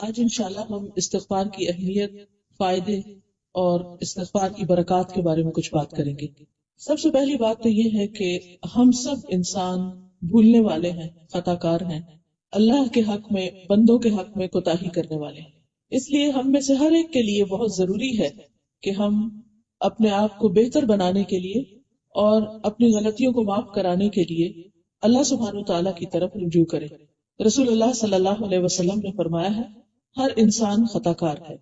آج انشاءاللہ ہم استغفار کی اہمیت، فائدے اور استغفار کی برکات کے بارے میں کچھ بات کریں گے۔ سب سے پہلی بات تو یہ ہے کہ ہم سب انسان بھولنے والے ہیں، خطا کار ہیں، اللہ کے حق میں، بندوں کے حق میں کوتاہی کرنے والے ہیں۔ اس لیے ہم میں سے ہر ایک کے لیے بہت ضروری ہے کہ ہم اپنے آپ کو بہتر بنانے کے لیے اور اپنی غلطیوں کو معاف کرانے کے لیے اللہ سبحانہ و تعالیٰ کی طرف رجوع کریں۔ رسول اللہ صلی اللہ علیہ وسلم نے فرمایا ہے، ہر انسان خطا کار ہے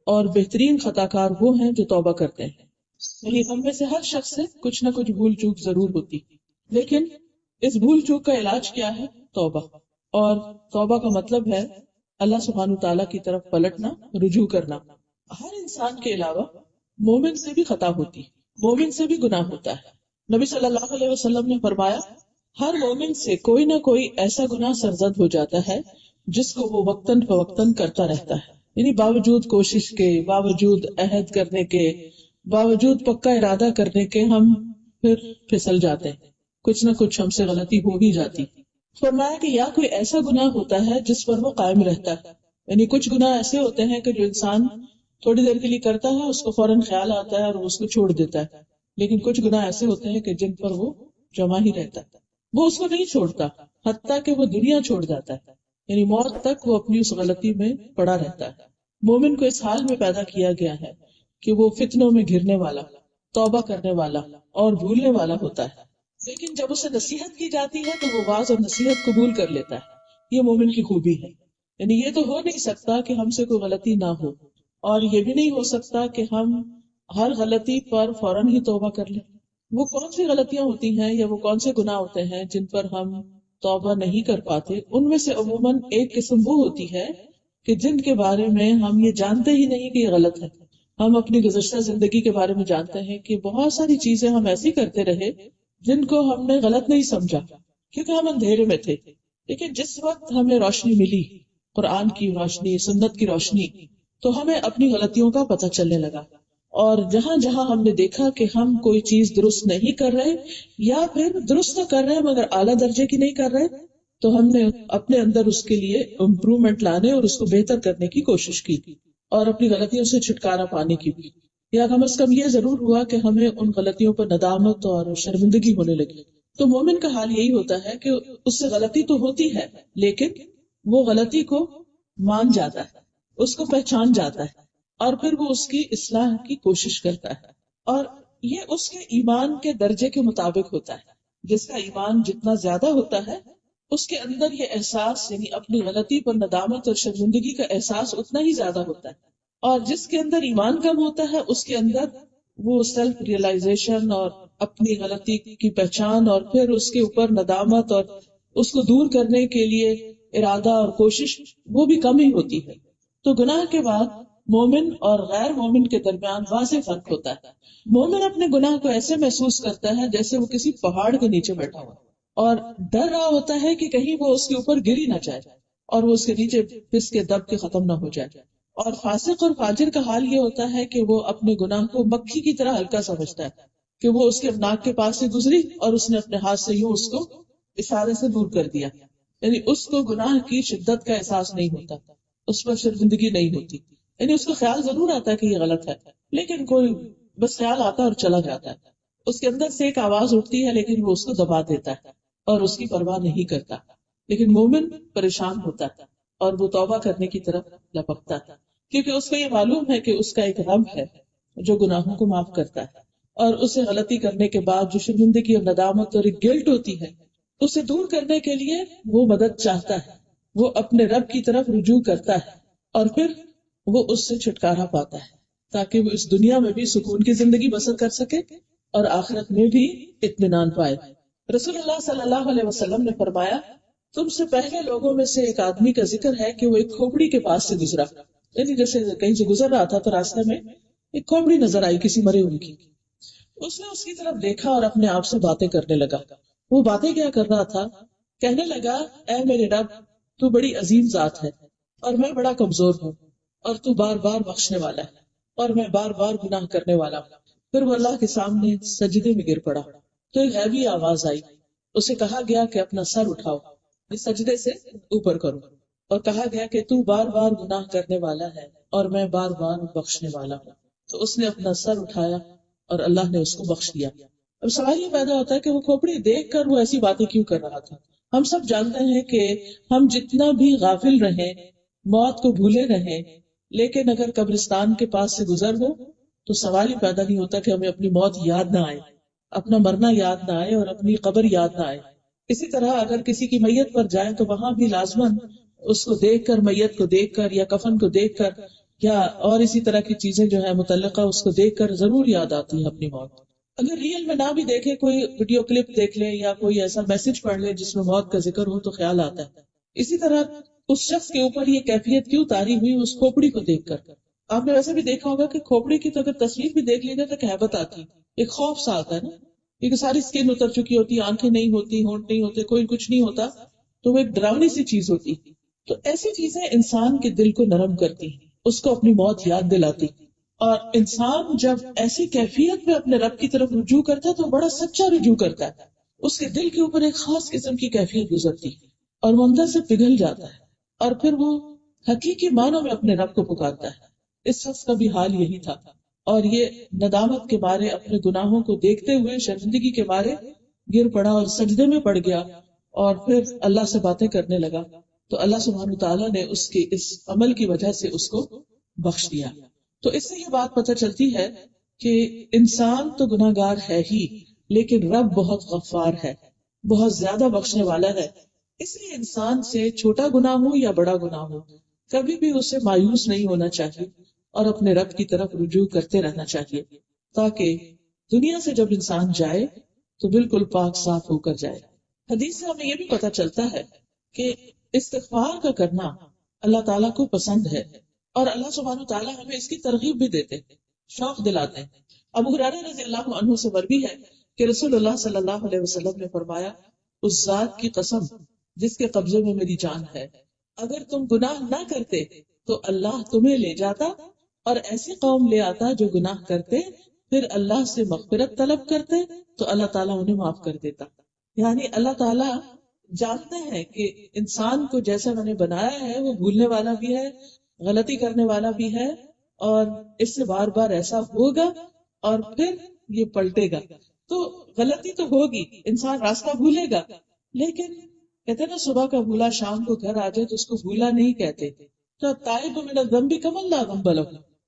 اور بہترین خطا کار وہ ہیں جو توبہ کرتے ہیں۔ یعنی ہم میں سے ہر شخص سے کچھ نہ کچھ بھول چوک ضرور ہوتی، لیکن اس بھول چوک کا علاج کیا ہے؟ توبہ۔ اور توبہ کا مطلب ہے اللہ سبحانہ تعالیٰ کی طرف پلٹنا، رجوع کرنا۔ ہر انسان کے علاوہ مومن سے بھی خطا ہوتی، مومن سے بھی گناہ ہوتا ہے۔ نبی صلی اللہ علیہ وسلم نے فرمایا، ہر مومن سے کوئی نہ کوئی ایسا گناہ سرزد ہو جاتا ہے جس کو وہ وقتاً فوقتاً کرتا رہتا ہے، یعنی باوجود کوشش کے، باوجود عہد کرنے کے، باوجود پکا ارادہ کرنے کے ہم پھر پھسل جاتے ہیں، کچھ نہ کچھ ہم سے غلطی ہو ہی جاتی۔ فرمایا کہ یا کوئی ایسا گناہ ہوتا ہے جس پر وہ قائم رہتا ہے، یعنی کچھ گناہ ایسے ہوتے ہیں کہ جو انسان تھوڑی دیر کے لیے کرتا ہے، اس کو فوراً خیال آتا ہے اور اس کو چھوڑ دیتا ہے، لیکن کچھ گناہ ایسے ہوتے ہیں کہ جن پر وہ جمع ہی رہتا ہے، وہ اس کو نہیں چھوڑتا حتیٰ کہ وہ دنیا چھوڑ جاتا ہے، یعنی موت تک وہ اپنی اس غلطی میں پڑا رہتا ہے۔ مومن کو اس حال میں پیدا کیا گیا ہے کہ وہ فتنوں میں گرنے والا، توبہ کرنے والا اور بھولنے والا ہوتا ہے، لیکن جب اسے نصیحت کی جاتی ہے تو وہ واعظ اور نصیحت قبول کر لیتا ہے۔ یہ مومن کی خوبی ہے، یعنی یہ تو ہو نہیں سکتا کہ ہم سے کوئی غلطی نہ ہو، اور یہ بھی نہیں ہو سکتا کہ ہم ہر غلطی پر فوراً ہی توبہ کر لیں۔ وہ کون سی غلطیاں ہوتی ہیں یا وہ کون سے گناہ ہوتے ہیں جن پر ہم توبہ نہیں کر پاتے؟ ان میں سے عموماً ایک قسم وہ ہوتی ہے کہ جن کے بارے میں ہم یہ جانتے ہی نہیں کہ یہ غلط ہے۔ ہم اپنی گزشتہ زندگی کے بارے میں جانتے ہیں کہ بہت ساری چیزیں ہم ایسی کرتے رہے جن کو ہم نے غلط نہیں سمجھا کیونکہ ہم اندھیرے میں تھے، لیکن جس وقت ہمیں روشنی ملی، قرآن کی روشنی، سنت کی روشنی، تو ہمیں اپنی غلطیوں کا پتہ چلنے لگا، اور جہاں جہاں ہم نے دیکھا کہ ہم کوئی چیز درست نہیں کر رہے یا پھر درست تو کر رہے مگر اعلیٰ درجے کی نہیں کر رہے، تو ہم نے اپنے اندر اس کے لیے امپرومنٹ لانے اور اس کو بہتر کرنے کی کوشش کی اور اپنی غلطیوں سے چھٹکارا پانے کی بھی، یا کم از کم یہ ضرور ہوا کہ ہمیں ان غلطیوں پر ندامت اور شرمندگی ہونے لگی۔ تو مومن کا حال یہی ہوتا ہے کہ اس سے غلطی تو ہوتی ہے لیکن وہ غلطی کو مان جاتا ہے، اس کو پہچان جاتا ہے اور پھر وہ اس کی اصلاح کی کوشش کرتا ہے، اور یہ اس کے ایمان کے درجے کے مطابق ہوتا ہے۔ جس کا ایمان جتنا زیادہ ہوتا ہے اس کے اندر یہ احساس، یعنی اپنی غلطی پر ندامت اور شرمندگی کا احساس اتنا ہی زیادہ ہوتا ہے، اور جس کے اندر ایمان کم ہوتا ہے اس کے اندر وہ سیلف ریئلائزیشن اور اپنی غلطی کی پہچان اور پھر اس کے اوپر ندامت اور اس کو دور کرنے کے لیے ارادہ اور کوشش وہ بھی کم ہی ہوتی ہے۔ تو گناہ کے بعد مومن اور غیر مومن کے درمیان واضح فرق ہوتا ہے۔ مومن اپنے گناہ کو ایسے محسوس کرتا ہے جیسے وہ کسی پہاڑ کے نیچے بیٹھا ہوا اور ڈر رہا ہوتا ہے کہ کہیں وہ اس کے اوپر گری نہ جائے اور وہ اس کے نیچے پس کے دب کے ختم نہ ہو جائے۔ اور فاسق اور فاجر کا حال یہ ہوتا ہے کہ وہ اپنے گناہ کو مکھی کی طرح ہلکا سمجھتا ہے کہ وہ اس کے ناک کے پاس سے گزری اور اس نے اپنے ہاتھ سے یوں اس کو اشارے سے دور کر دیا، یعنی اس کو گناہ کی شدت کا احساس نہیں ہوتا، اس پر شرمندگی نہیں ہوتی، یعنی اس کو خیال ضرور آتا ہے کہ یہ غلط ہے لیکن کوئی بس خیال آتا ہے اور چلا جاتا ہے۔ اس کے اندر سے ایک آواز اٹھتی ہے لیکن وہ اس کو دبا دیتا ہے اور اس کی پرواہ نہیں کرتا۔ لیکن مومن پریشان ہوتا ہے اور وہ توبہ کرنے کی طرف لپکتا ہے کیونکہ اس کو یہ معلوم ہے کہ اس کا ایک رب ہے جو گناہوں کو معاف کرتا ہے، اور اسے غلطی کرنے کے بعد جو شرمندگی اور ندامت اور ایک گلٹ ہوتی ہے اسے دور کرنے کے لیے وہ مدد چاہتا ہے، وہ اپنے رب کی طرف رجوع کرتا ہے اور پھر وہ اس سے چھٹکارا پاتا ہے تاکہ وہ اس دنیا میں بھی سکون کی زندگی بسر کر سکے اور آخرت میں بھی اطمینان پائے۔ رسول اللہ صلی اللہ علیہ وسلم نے فرمایا، تم سے پہلے لوگوں میں سے ایک آدمی کا ذکر ہے کہ وہ ایک کھوپڑی کے پاس سے گزرا، یعنی جیسے کہیں سے گزر رہا تھا تو راستے میں ایک کھوپڑی نظر آئی کسی مرے ہوئے کی۔ اس نے اس کی طرف دیکھا اور اپنے آپ سے باتیں کرنے لگا۔ وہ باتیں کیا کر رہا تھا؟ کہنے لگا، اے میرے رب، تو بڑی عظیم ذات ہے اور میں بڑا کمزور ہوں، اور تو بار بار بخشنے والا ہے اور میں بار بار گناہ کرنے والا ہوں۔ پھر وہ اللہ کے سامنے سجدے میں گر پڑا تو ایک ہیوی آواز آئی، اسے کہا گیا کہ اپنا سر اٹھاؤ، اس سجدے سے اوپر کرو، اور کہا گیا کہ تو بار بار گناہ کرنے والا ہے اور میں بار بار بخشنے والا ہوں. تو اس نے اپنا سر اٹھایا اور اللہ نے اس کو بخش دیا. اب سوال یہ پیدا ہوتا ہے کہ وہ کھوپڑی دیکھ کر وہ ایسی باتیں کیوں کر رہا تھا. ہم سب جانتے ہیں کہ ہم جتنا بھی غافل رہیں، موت کو بھولے رہیں، لیکن اگر قبرستان کے پاس سے گزر ہو تو سوال ہی پیدا نہیں ہوتا کہ ہمیں اپنی موت یاد نہ آئے، اپنا مرنا یاد نہ آئے اور اپنی قبر یاد نہ آئے. اسی طرح اگر کسی کی میت پر جائیں تو وہاں بھی لازماً اس کو دیکھ کر، میت کو دیکھ کر یا کفن کو دیکھ کر یا اور اسی طرح کی چیزیں جو ہے متعلقہ اس کو دیکھ کر ضرور یاد آتی ہے اپنی موت. اگر ریئل میں نہ بھی دیکھے، کوئی ویڈیو کلپ دیکھ لے یا کوئی ایسا میسج پڑھ لے جس میں موت کا ذکر ہو تو خیال آتا ہے. اسی طرح اس شخص کے اوپر یہ کیفیت کیوں طاری ہوئی اس کھوپڑی کو دیکھ کر. آپ نے ویسے بھی دیکھا ہوگا کہ کھوپڑی کی تو اگر تصویر بھی دیکھ لی جائے تو ہیبت آتی، ایک خوف سا آتا ہے نا، کیونکہ ساری اسکن اتر چکی ہوتی، آنکھیں نہیں ہوتی، ہونٹ نہیں ہوتے، کوئی کچھ نہیں ہوتا، تو وہ ایک ڈراؤنی سی چیز ہوتی. تو ایسی چیزیں انسان کے دل کو نرم کرتی، اس کو اپنی موت یاد دلاتی. اور انسان جب ایسی کیفیت میں اپنے رب کی طرف رجوع کرتا ہے تو بڑا سچا رجوع کرتا ہے. اس کے دل کے اوپر ایک خاص قسم کی کیفیت گزرتی اور وہ اندر سے پگھل جاتا ہے اور پھر وہ حقیقی معنوں میں اپنے رب کو پکارتا ہے. اس شخص کا بھی حال یہی تھا اور یہ ندامت کے مارے اپنے گناہوں کو دیکھتے ہوئے شرمندگی کے مارے گر پڑا اور سجدے میں پڑ گیا اور پھر اللہ سے باتیں کرنے لگا. تو اللہ سبحانہ تعالیٰ نے اس کے اس عمل کی وجہ سے اس کو بخش دیا. تو اس سے یہ بات پتہ چلتی ہے کہ انسان تو گناہ گار ہے ہی، لیکن رب بہت غفار ہے، بہت زیادہ بخشنے والا ہے. اس لیے انسان سے چھوٹا گناہ ہو یا بڑا گناہ ہو کبھی بھی اسے مایوس نہیں ہونا چاہیے اور اپنے رب کی طرف رجوع کرتے رہنا چاہیے، تاکہ دنیا سے جب انسان جائے تو بالکل پاک صاف ہو کر جائے. حدیث سے ہمیں یہ بھی پتہ چلتا ہے کہ استغفار کا کرنا اللہ تعالیٰ کو پسند ہے اور اللہ سبحانہ تعالیٰ ہمیں اس کی ترغیب بھی دیتے، شوق دلاتے ہیں. ابو ہریرہ رضی اللہ عنہ سے مروی ہے کہ رسول اللہ صلی اللہ علیہ وسلم نے فرمایا، اس ذات کی قسم جس کے قبضے میں میری جان ہے، اگر تم گناہ نہ کرتے تو اللہ تمہیں لے جاتا اور ایسی قوم لے آتا جو گناہ کرتے، پھر اللہ سے مغفرت طلب کرتے تو اللہ تعالیٰ انہیں معاف کر دیتا. یعنی اللہ تعالیٰ جانتے ہیں کہ انسان کو جیسا میں نے بنایا ہے وہ بھولنے والا بھی ہے، غلطی کرنے والا بھی ہے، اور اس سے بار بار ایسا ہوگا اور پھر یہ پلٹے گا. تو غلطی تو ہوگی، انسان راستہ بھولے گا، لیکن کہتے نا صبح کا بھولا شام کو گھر آ جائے تو اس کو بھولا نہیں کہتے. تو تائب من الذنب کمن لا ذنب له.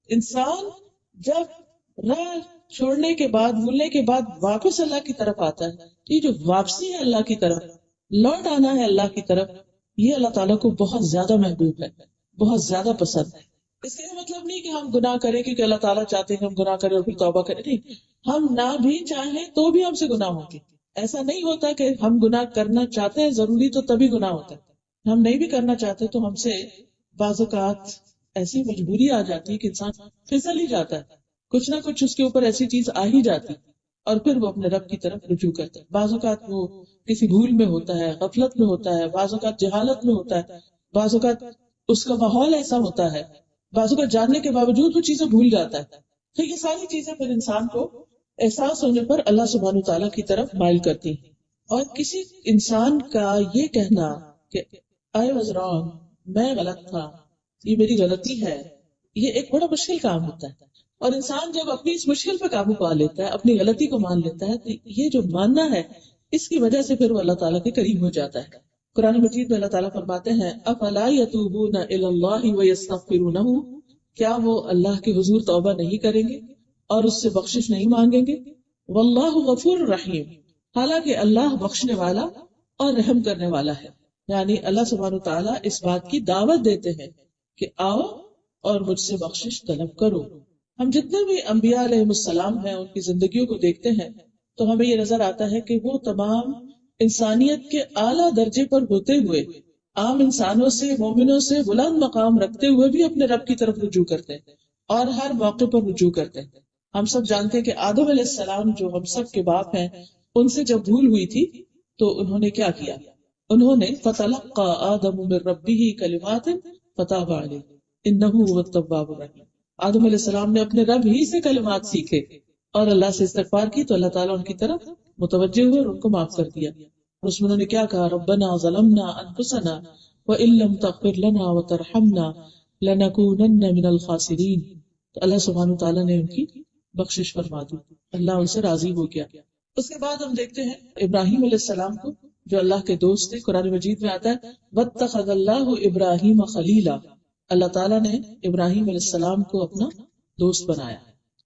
انسان جب راہ چھوڑنے کے بعد، بھولنے کے بعد واپس اللہ کی طرف آتا ہے، یہ جو واپسی ہے اللہ کی طرف، لوٹ آنا ہے اللہ کی طرف، یہ اللہ تعالیٰ کو بہت زیادہ محبوب ہے، بہت زیادہ پسند ہے. اس کا یہ مطلب نہیں کہ ہم گناہ کریں کیونکہ اللہ تعالیٰ چاہتے ہیں کہ ہم گناہ کریں اور پھر توبہ کریں، نہیں، ہم نہ بھی چاہیں تو بھی ہم سے گناہ ہوں گے. ایسا نہیں ہوتا کہ ہم گناہ کرنا چاہتے ہیں ضروری تو تبھی گناہ ہوتا ہے، ہم نہیں بھی کرنا چاہتے تو ہم سے بعض اوقات ایسی مجبوری آ جاتی ہے کہ انسان پھسل ہی جاتا ہے، کچھ نہ کچھ اس کے اوپر ایسی چیز آ ہی جاتی اور پھر وہ اپنے رب کی طرف رجوع کرتا ہے. بعض اوقات وہ کسی بھول میں ہوتا ہے، غفلت میں ہوتا ہے، بعض اوقات جہالت میں ہوتا ہے، بعض اوقات اس کا ماحول ایسا ہوتا ہے، بعض اوقات جاننے کے باوجود وہ چیزیں بھول جاتا ہے. تو یہ ساری چیزیں پھر انسان کو احساس ہونے پر اللہ سبحانہ تعالیٰ کی طرف مائل کرتی ہیں. اور کسی انسان کا یہ کہنا کہ I was wrong، میں غلط تھا، یہ میری غلطی ہے، یہ ایک بڑا مشکل کام ہوتا ہے. اور انسان جب اپنی اس مشکل پہ قابو پا لیتا ہے، اپنی غلطی کو مان لیتا ہے، تو یہ جو ماننا ہے اس کی وجہ سے پھر وہ اللہ تعالیٰ کے قریب ہو جاتا ہے. قرآن مجید میں اللہ تعالیٰ فرماتے ہیں افلا یتوبون الی اللہ ویستغفرونہ، کیا وہ اللہ کے حضور توبہ نہیں کریں گے اور اس سے بخشش نہیں مانگیں گے. واللہ غفور رحیم، حالانکہ اللہ بخشنے والا اور رحم کرنے والا ہے. یعنی اللہ سبحانہ تعالیٰ اس بات کی دعوت دیتے ہیں کہ آؤ اور مجھ سے بخشش طلب کرو. ہم جتنے بھی انبیاء علیہ السلام ہیں ان کی زندگیوں کو دیکھتے ہیں تو ہمیں یہ نظر آتا ہے کہ وہ تمام انسانیت کے اعلیٰ درجے پر ہوتے ہوئے عام انسانوں سے، مومنوں سے بلند مقام رکھتے ہوئے بھی اپنے رب کی طرف رجوع کرتے ہیں اور ہر موقع پر رجوع کرتے ہیں. ہم سب جانتے ہیں کہ آدم علیہ السلام جو ہم سب کے باپ ہیں، ان سے جب بھول ہوئی تھی تو انہوں نے کیا کیا؟ انہوں نے فَتَلَقَّى آدَمُ مِن رَبِّهِ كَلِمَاتٍ فَتَابَ عَلَيْهِ إِنَّهُ هُوَ التَّوَّابُ الرَّحِيمُ. آدم علیہ السلام نے اپنے رب ہی سے کلمات سیکھے اور اللہ سے استغفار کی تو اللہ تعالیٰ ان کی طرف متوجہ ہوئے اور ان کو معاف کر دیا. اور اس میں انہوں نے کیا کہا؟ ربنا ظلمنا انفسنا وَإِن لَّمْ تَغْفِرْ لَنَا وَتَرْحَمْنَا لَنَكُونَنَّ مِنَ الْخَاسِرِينَ. تو اللہ سبحانہ وتعالیٰ نے ان کی بخشش فرما دی، اللہ ان سے راضی ہو گیا. اس کے بعد ہم دیکھتے ہیں ابراہیم علیہ السلام کو جو اللہ کے دوست تھے. قرآن مجید میں آتا ہے وَاتَّخَذَ اللَّهُ إِبْرَاهِيمَ خَلِيلًا، اللہ تعالیٰ نے ابراہیم علیہ السلام کو اپنا دوست بنایا.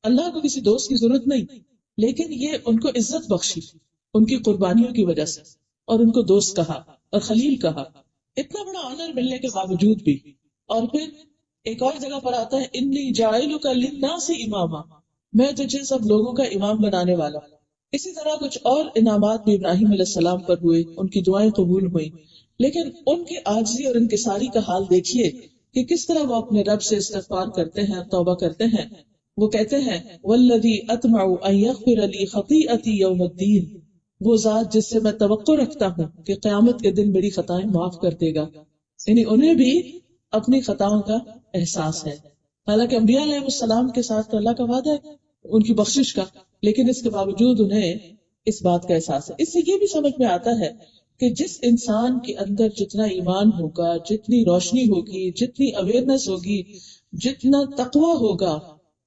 اللہ کو کسی دوست کی ضرورت نہیں، لیکن یہ ان کو عزت بخشی ان کی قربانیوں کی وجہ سے، اور ان کو دوست کہا اور خلیل کہا. اتنا بڑا آنر ملنے کے باوجود بھی. اور پھر ایک اور جگہ پر آتا ہے انی جاعلک للناس اماما، میں تجھے سب لوگوں کا امام بنانے والا. اسی طرح کچھ اور انعامات بھی ابراہیم علیہ السلام پر ہوئے، ان کی دعائیں قبول ہوئیں. لیکن ان کی عاجزی اور انکساری کا حال دیکھیے کہ کس طرح وہ اپنے رب سے استغفار کرتے ہیں، توبہ کرتے ہیں. وہ کہتے ہیں والذی اطمع ان یغفر لی خطیئتی یوم الدین، وہ ذات جس سے میں توقع رکھتا ہوں کہ قیامت کے دن میری خطائیں معاف کر دے گا. یعنی انہیں بھی اپنی خطاؤں کا احساس ہے. حالانکہ انبیاء علیہ السلام کے ساتھ تو اللہ کا وعدہ ہے ان کی بخشش کا، لیکن اس کے باوجود انہیں اس بات کا احساس ہے. اس سے یہ بھی سمجھ میں آتا ہے کہ جس انسان کے اندر جتنا ایمان ہوگا، جتنی روشنی ہوگی، جتنی اویئرنیس ہوگی، جتنا تقوی ہوگا،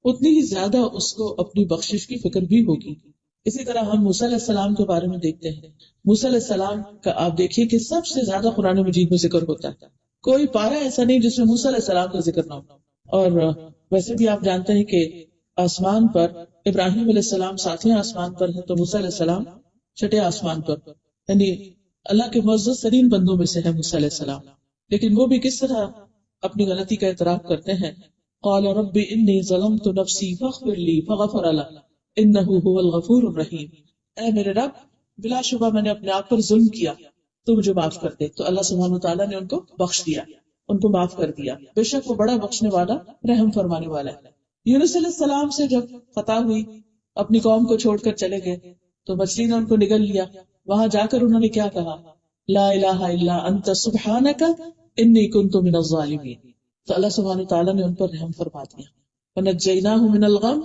اتنی ہی زیادہ اس کو اپنی بخشش کی فکر بھی ہوگی. اسی طرح ہم موسیٰ علیہ السلام کے بارے میں دیکھتے ہیں. موسیٰ علیہ السلام کا آپ دیکھیے کہ سب سے زیادہ قرآن مجید میں ذکر ہوتا ہے. کوئی پارہ ایسا نہیں جس میں موسیٰ علیہ السلام کا ذکر نہ ہو. اور ویسے بھی آپ جانتے ہیں کہ آسمان پر ابراہیم علیہ السلام ساتویں آسمان پر ہے، تو موسیٰ علیہ السلام چھٹے آسمان پر، یعنی اللہ کے معزز ترین بندوں میں سے ہے موسیٰ علیہ السلام. لیکن وہ بھی کس طرح اپنی غلطی کا اعتراف کرتے ہیں. قال رب انی ظلمت نفسی فاغفر لی فغفر له انہ هو الغفور الرحیم. اے میرے رب، بلا شبہ میں نے اپنے آپ پر ظلم کیا، تو مجھے معاف کر دے. تو اللہ سبحانہ وتعالیٰ نے ان کو بخش دیا، ان کو معاف کر دیا. بے شک وہ بڑا بخشنے والا، رحم فرمانے والا ہے. یونس علیہ السلام سے جب خطا ہوئی، اپنی قوم کو چھوڑ کر چلے گئے تو مچھلی نے ان کو نگل لیا. وہاں جا کر انہوں نے کیا کہا؟ لا الہ الا انت سبحانک انی کنت من الظالمین. تو اللہ سبحانہ وتعالیٰ نے ان پر رحم فرما دیا. ونجیناہ من الغم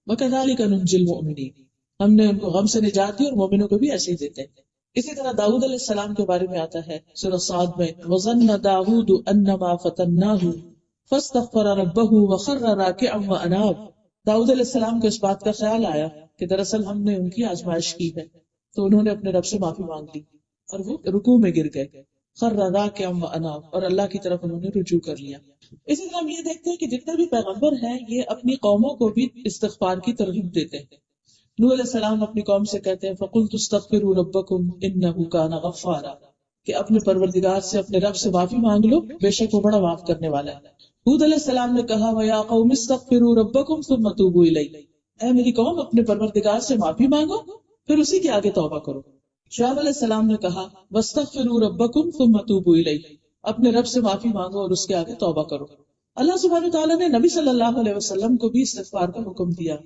وکذالک ننجی المؤمنین. ہم نے ان کو غم سے نجات دی اور مومنوں کو بھی ایسے ہی دیتے ہیں. اسی طرح داؤد علیہ السلام کے بارے میں آتا ہے سورہ صاد میں وظن داؤد انما فتناہ فاستغفر ربہ وخر راکعا واناب. داؤد علیہ السلام کو اس بات کا خیال آیا کہ دراصل ہم نے ان کی آزمائش کی ہے، تو انہوں نے اپنے رب سے معافی مانگ لی اور وہ رکوع میں گر گئے. خر راکعا واناب، اور اللہ کی طرف انہوں نے رجوع کر لیا. اسی طرح ہم یہ دیکھتے ہیں کہ جتنے بھی پیغمبر ہیں یہ اپنی قوموں کو بھی استغفار کی ترغیب دیتے ہیں. نوح علیہ السلام اپنی قوم سے کہتے ہیں فَقُلْتُ اسْتَغْفِرُوا رَبَّكُمْ إِنَّهُ كَانَ غَفَّارًا، کہ اپنے پروردگار سے، اپنے رب سے معافی مانگ لو، بے شک وہ بڑا معاف کرنے والا ہے. ہود علیہ السلام نے کہا وَيَا قَوْمِ اسْتَغْفِرُوا رَبَّكُمْ ثُمَّ تُوبُوا إِلَيْهِ، اے میری قوم اپنے پروردگار سے معافی مانگو پھر اسی کے آگے توبہ کرو. شعیب علیہ السلام نے کہا وَاسْتَغْفِرُوا رَبَّكُمْ ثُمَّ تُوبُوا إِلَيْهِ، اپنے رب سے معافی مانگو اور اس کے آگے توبہ کرو. اللہ سبحانہ وتعالیٰ نے نبی صلی اللہ علیہ وسلم کو بھی استغفار کا حکم دیا.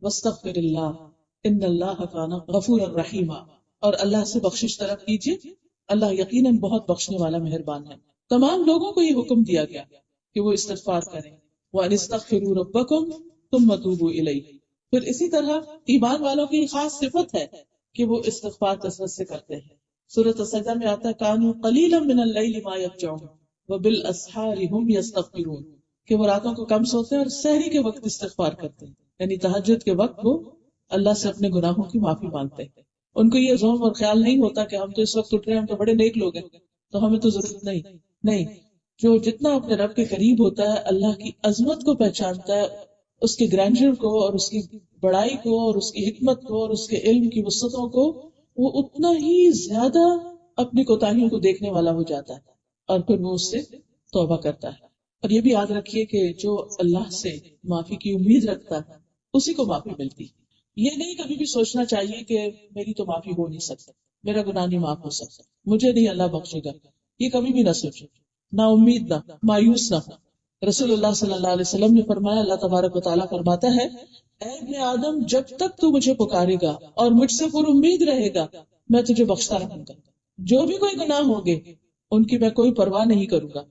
وَاسْتَغْفِرِ اللَّهَ إِنَّ اللَّهَ كَانَ غَفُورًا رَحِيمًا، اور اللہ سے بخشش طلب کیجیے، اللہ یقیناً بہت بخشنے والا مہربان ہے. تمام لوگوں کو یہ حکم دیا گیا کہ وہ استغفار کریں. وَأَنِ اسْتَغْفِرُوا رَبَّكُمْ ثُمَّ تُوبُوا إِلَيْهِ. پھر اسی طرح ایمان والوں کی خاص صفت ہے کہ وہ استغفار کثرت سے کرتے ہیں. سورۃ السجدہ میں آتا ہے کانوا قلیلا من اللیل ما یہجعون وبالاسحار هم یستغفرون، کہ وہ راتوں کو کم سوتے ہیں اور سحری کے وقت استغفار کرتے ہیں، یعنی تہجد کے وقت وہ اللہ سے اپنے گناہوں کی معافی مانگتے ہیں. ان کو یہ ذوق اور خیال نہیں ہوتا کہ ہم تو اس وقت اٹھ رہے ہیں، ہم تو بڑے نیک لوگ ہیں تو ہمیں تو ضرورت نہیں. جو جتنا اپنے رب کے قریب ہوتا ہے، اللہ کی عظمت کو پہچانتا ہے، اس کے گرینڈر کو اور اس کی بڑائی کو اور اس کی حکمت کو اور اس کے علم کی وسعتوں کو، وہ اتنا ہی زیادہ اپنی کوتاہیوں کو دیکھنے والا ہو جاتا ہے اور پھر وہ اس سے توبہ کرتا ہے. اور یہ بھی یاد رکھیے کہ جو اللہ سے معافی کی امید رکھتا ہے اسی کو معافی ملتی. یہ نہیں کبھی بھی سوچنا چاہیے کہ میری تو معافی ہو نہیں سکتا، میرا گناہ نہیں معاف ہو سکتا، مجھے نہیں اللہ بخشے گا. یہ کبھی بھی نہ سوچے، نہ امید، نہ مایوس نہ ہو. رسول اللہ صلی اللہ علیہ وسلم نے فرمایا، اللہ تبارک و تعالیٰ فرماتا ہے اے ابن آدم جب تک تو مجھے پکارے گا اور مجھ سے پر امید رہے گا میں تجھے بخشتا رہوں گا. جو بھی کوئی گناہ ہوگے ان کی میں کوئی پرواہ نہیں کروں گا.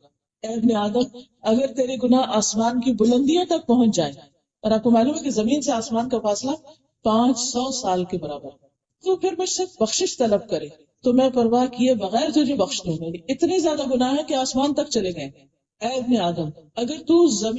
اے ابن آدم اگر تیرے گناہ آسمان کی بلندیوں تک پہنچ جائیں، اور آپ کو معلوم ہے کہ زمین سے آسمان کا فاصلہ 500 سال کے برابر، تو پھر مجھ سے بخشش طلب کرے تو میں پرواہ کیے بغیر تجھے بخش دوں گا. اتنے زیادہ گناہ ہے کہ آسمان تک چلے گئے. اے ابن آدم، اگر تو زمین